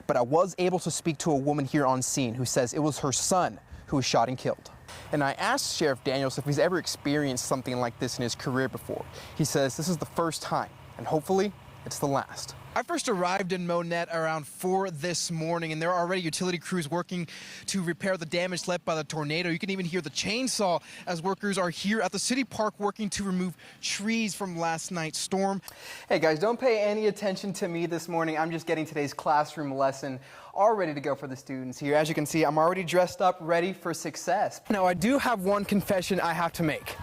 But I was able to speak to a woman here on scene who says it was her son who was shot and killed. And I asked Sheriff Daniels if he's ever experienced something like this in his career before. He says this is the first time, and hopefully it's the last. I first arrived in Monette around 4 this morning, and there are already utility crews working to repair the damage left by the tornado. You can even hear the chainsaw as workers are here at the city park working to remove trees from last night's storm. Hey guys, don't pay any attention to me this morning. I'm just getting today's classroom lesson all ready to go for the students here. As you can see, I'm already dressed up, ready for success. Now, I do have one confession I have to make.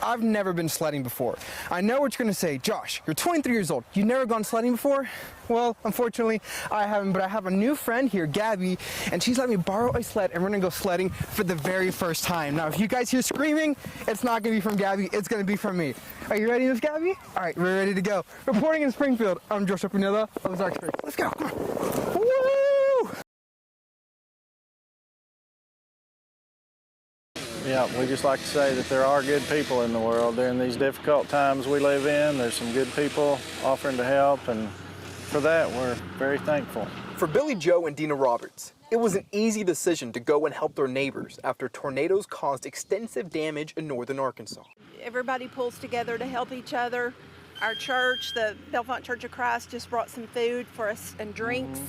I've never been sledding before. I know what you're gonna say, Josh, you're 23 years old. You've never gone sledding before? Well, unfortunately, I haven't, but I have a new friend here, Gabby, and she's let me borrow a sled, and we're gonna go sledding for the very first time. Now, if you guys hear screaming, it's not gonna be from Gabby, it's gonna be from me. Are you ready, Miss Gabby? All right, we're ready to go. Reporting in Springfield, I'm Josh Pineda of Ozark Spring. Let's go, come on. Woo! Yeah, we just like to say that there are good people in the world. During these difficult times we live in, there's some good people offering to help, and for that, we're very thankful. For Billy Joe and Dina Roberts, it was an easy decision to go and help their neighbors after tornadoes caused extensive damage in northern Arkansas. Everybody pulls together to help each other. Our church, the Bellefonte Church of Christ, just brought some food for us and drinks.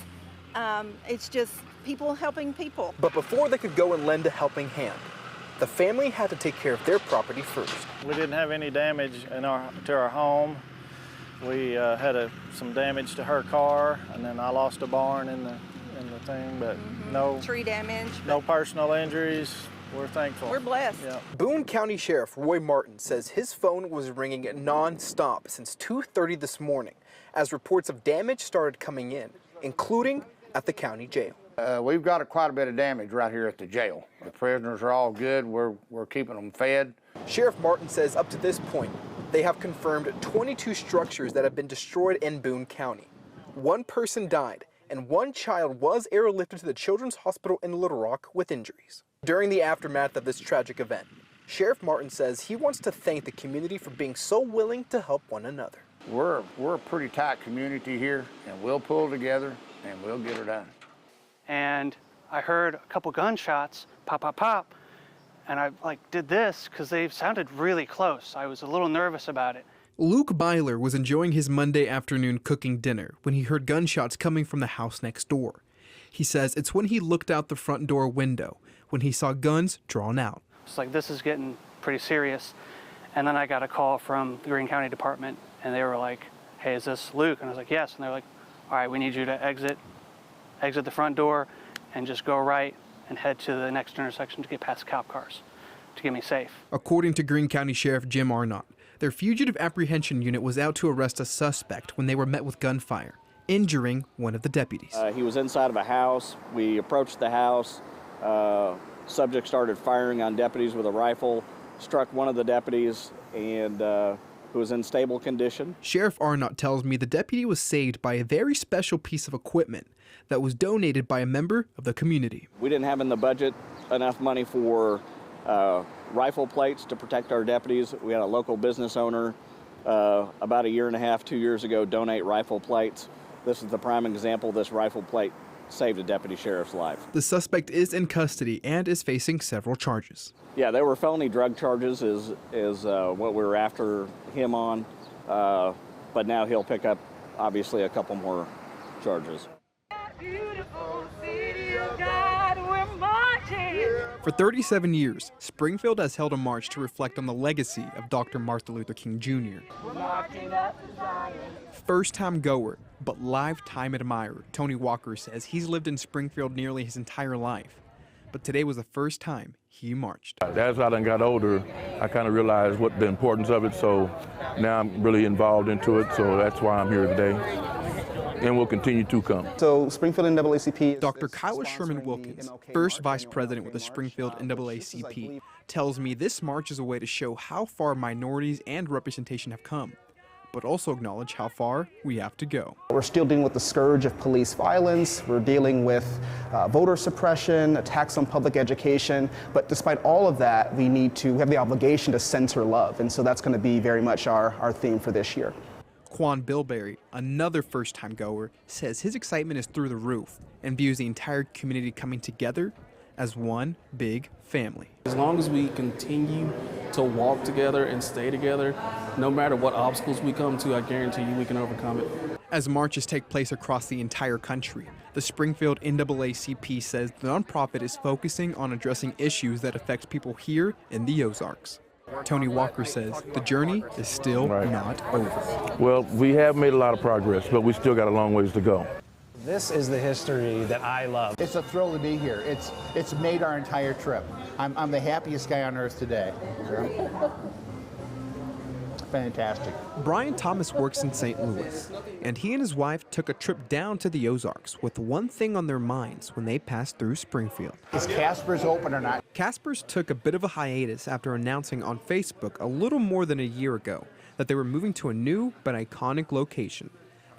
It's just people helping people. But before they could go and lend a helping hand, the family had to take care of their property first. We didn't have any damage to our home. We had some damage to her car, and then I lost a barn in the thing, but no tree damage. No personal injuries. We're thankful. We're blessed. Yeah. Boone County Sheriff Roy Martin says his phone was ringing non-stop since 2:30 this morning as reports of damage started coming in, including at the county jail. We've got quite a bit of damage right here at the jail. The prisoners are all good. We're keeping them fed. Sheriff Martin says up to this point, they have confirmed 22 structures that have been destroyed in Boone County. 1 person died, and 1 child was airlifted to the Children's Hospital in Little Rock with injuries. During the aftermath of this tragic event, Sheriff Martin says he wants to thank the community for being so willing to help one another. We're a pretty tight community here, and we'll pull together, and we'll get her done. And I heard a couple gunshots, pop, pop, pop, and I did this because they sounded really close. I was a little nervous about it. Luke Byler was enjoying his Monday afternoon cooking dinner when he heard gunshots coming from the house next door. He says it's when he looked out the front door window when he saw guns drawn out. It's like, this is getting pretty serious. And then I got a call from the Greene County Department, and they were like, hey, is this Luke? And I was like, yes. And they're like, all right, we need you to exit the front door and just go right and head to the next intersection to get past cop cars to get me safe. According to Greene County Sheriff Jim Arnott, their fugitive apprehension unit was out to arrest a suspect when they were met with gunfire, injuring one of the deputies. He was inside of a house. We approached the house. Subject started firing on deputies with a rifle, struck one of the deputies, and who was in stable condition. Sheriff Arnott tells me the deputy was saved by a very special piece of equipment that was donated by a member of the community. We didn't have in the budget enough money for rifle plates to protect our deputies. We had a local business owner about 1.5 years, 2 years ago donate rifle plates. This is the prime example. This rifle plate saved a deputy sheriff's life. The suspect is in custody and is facing several charges. Yeah, there were felony drug charges is what we were after him on, but now he'll pick up obviously a couple more charges. Beautiful city of God, we're marching. For 37 years, Springfield has held a march to reflect on the legacy of Dr. Martin Luther King Jr. We're marching up to Zion. First-time goer, but lifetime admirer, Tony Walker says he's lived in Springfield nearly his entire life. But today was the first time he marched. As I got older, I kind of realized what the importance of it, so now I'm really involved into it, so that's why I'm here today. And will continue to come. So Springfield NAACP. Dr. Kyla Sherman Wilkins, first vice president with the Springfield NAACP, tells me this march is a way to show how far minorities and representation have come, but also acknowledge how far we have to go. We're still dealing with the scourge of police violence. We're dealing with voter suppression, attacks on public education. But despite all of that, we have the obligation to center love. And so that's going to be very much our theme for this year. Quan Bilberry, another first-time goer, says his excitement is through the roof and views the entire community coming together as one big family. As long as we continue to walk together and stay together, no matter what obstacles we come to, I guarantee you we can overcome it. As marches take place across the entire country, the Springfield NAACP says the nonprofit is focusing on addressing issues that affect people here in the Ozarks. Tony Walker says the journey is still not over. Well, we have made a lot of progress, but we still got a long ways to go. This is the history that I love. It's a thrill to be here. It's made our entire trip. I'm the happiest guy on earth today. Fantastic. Brian Thomas works in St. Louis, and he and his wife took a trip down to the Ozarks with one thing on their minds when they passed through Springfield. Is Casper's open or not? Casper's took a bit of a hiatus after announcing on Facebook a little more than a year ago that they were moving to a new but iconic location,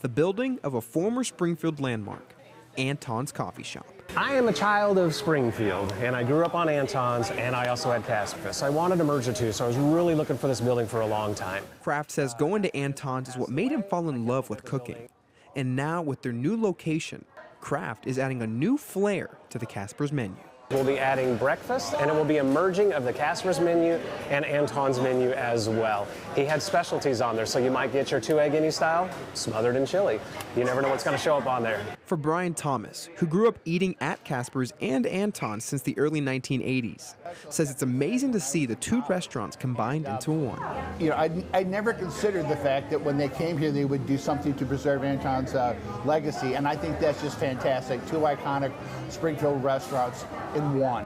the building of a former Springfield landmark, Anton's Coffee Shop. I am a child of Springfield, and I grew up on Anton's, and I also had Casper. So I wanted to merge the two, so I was really looking for this building for a long time. Kraft says going to Anton's is what made him fall in love with cooking. And now with their new location, Kraft is adding a new flair to the Casper's menu. We'll be adding breakfast, and it will be a merging of the Casper's menu and Anton's menu as well. He had specialties on there, so you might get your 2-egg any style, smothered in chili. You never know what's going to show up on there. For Brian Thomas, who grew up eating at Casper's and Anton's since the early 1980s, says it's amazing to see the two restaurants combined into one. You know, I never considered the fact that when they came here, they would do something to preserve Anton's legacy, and I think that's just fantastic. Two iconic Springfield restaurants in one.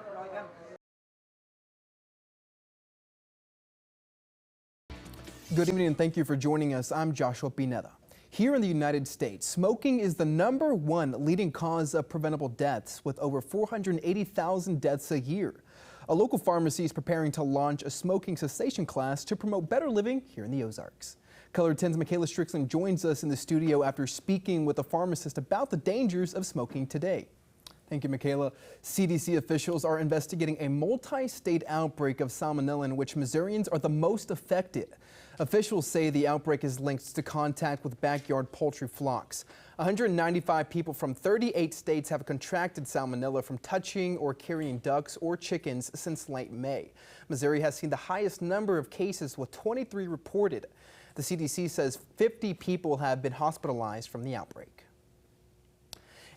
Good evening and thank you for joining us. I'm Joshua Pineda. Here in the United States, smoking is the #1 leading cause of preventable deaths, with over 480,000 deaths a year. A local pharmacy is preparing to launch a smoking cessation class to promote better living here in the Ozarks. Color 10's Michaela Strickland joins us in the studio after speaking with a pharmacist about the dangers of smoking today. Thank you, Michaela. CDC officials are investigating a multi-state outbreak of salmonella in which Missourians are the most affected. Officials say the outbreak is linked to contact with backyard poultry flocks. 195 people from 38 states have contracted salmonella from touching or carrying ducks or chickens since late May. Missouri has seen the highest number of cases, with 23 reported. The CDC says 50 people have been hospitalized from the outbreak.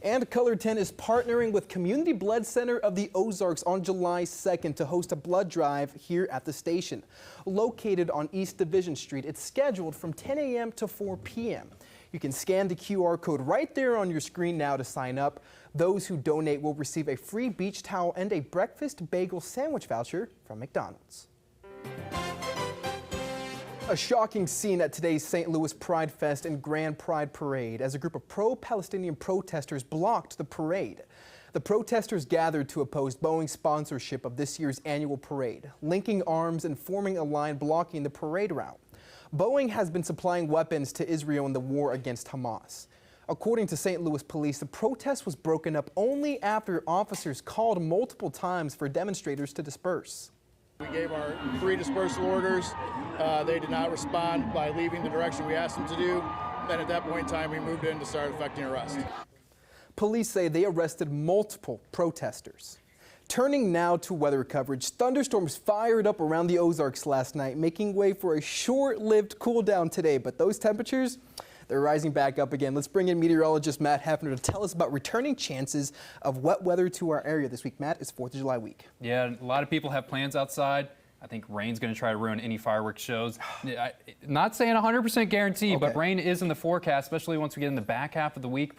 And Color 10 is partnering with Community Blood Center of the Ozarks on July 2nd to host a blood drive here at the station. Located on East Division Street, it's scheduled from 10 a.m. to 4 p.m. You can scan the QR code right there on your screen now to sign up. Those who donate will receive a free beach towel and a breakfast bagel sandwich voucher from McDonald's. A shocking scene at today's St. Louis Pride Fest and Grand Pride Parade as a group of pro-Palestinian protesters blocked the parade. The protesters gathered to oppose Boeing's sponsorship of this year's annual parade, linking arms and forming a line blocking the parade route. Boeing has been supplying weapons to Israel in the war against Hamas. According to St. Louis police, the protest was broken up only after officers called multiple times for demonstrators to disperse. We gave our 3 dispersal orders. They did not respond by leaving the direction we asked them to do. Then at that point in time, we moved in to start effecting arrest. Police say they arrested multiple protesters. Turning now to weather coverage, thunderstorms fired up around the Ozarks last night, making way for a short-lived cool down today. But those temperatures, they're rising back up again. Let's bring in meteorologist Matt Hefner to tell us about returning chances of wet weather to our area this week. Matt, it's 4th of July week. Yeah, a lot of people have plans outside. I think rain's going to try to ruin any fireworks shows. Not saying 100% guarantee, but rain is in the forecast, especially once we get in the back half of the week.